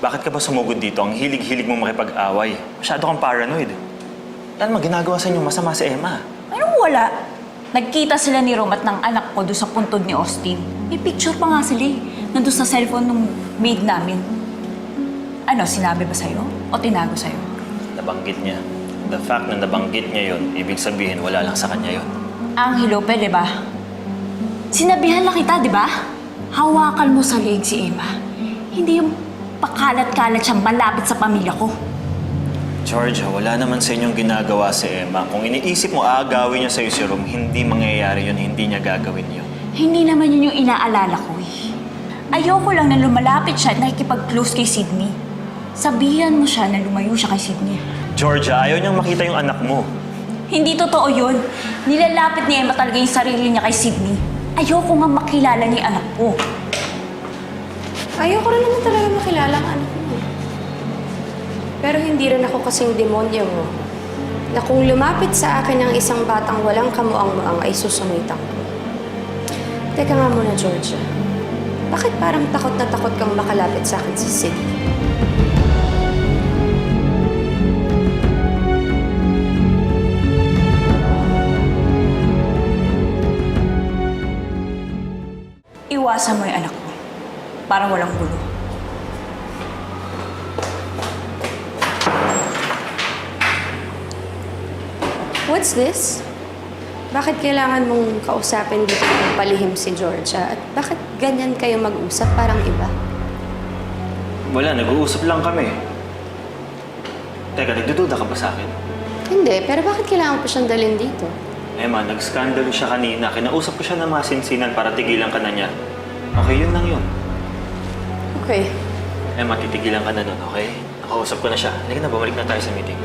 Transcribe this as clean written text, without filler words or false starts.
Bakit ka ba sumugod dito? Ang hilig-hilig mong makipag-away. Masyado kang paranoid. Yan naman, ginagawa sa inyo masama si Emma. Anong wala? Nagkita sila ni Rom at ng anak ko doon sa puntod ni Austin. May picture pa nga sila eh. Nandun sa cellphone ng maid namin. Ano, sinabi ba sa'yo? O tinago sa'yo? Nabanggit niya. The fact na nabanggit niya yun, ibig sabihin wala lang sa kanya yun. Angelo, pwede ba? Sinabihan lang kita, di ba? Hawakan mo sa leeg si Emma. Hindi yung pakalat-kalat siyang malapit sa pamilya ko. Georgia, wala naman sa inyong ginagawa si Emma. Kung iniisip mo aagawin niya sa'yo si Rom, hindi mangyayari yun, hindi niya gagawin yun. Hindi naman yun yung inaalala ko eh. Ayoko lang na lumalapit siya at nakikipag-close kay Sydney. Sabihan mo siya na lumayo siya kay Sydney. Georgia, ayaw niyang makita yung anak mo. Hindi totoo yun. Nilalapit ni Emma talaga yung sarili niya kay Sydney. Ayoko nga makilala ni anak ko. Ayoko rin naman talaga makilala ang anak mo. Pero hindi rin ako kasing demonyo mo na kung lumapit sa akin ang isang batang walang kamuang-muang ay susungitan ko. Teka nga muna, Georgia. Bakit parang takot na takot kang makalapit sa akin si Sydney? Iwasan mo yung anak ko. Para walang gulo. What's this? Bakit kailangan mong kausapin dito ng palihim si Georgia? At bakit ganyan kayo mag-usap parang iba? Wala, nag-uusap lang kami. Teka, nagdududa ka ba sa akin? Hindi, pero bakit kailangan pa siyang dalhin dito? Emma, nag-skandalo siya kanina. Kinausap ko siya ng masinsinan para tigilan ka na niya. Okay, yun lang yun. Okay. Emma, titigilan ka na nun, okay? Nakausap ko na siya. Halika na, bumalik na tayo sa meeting.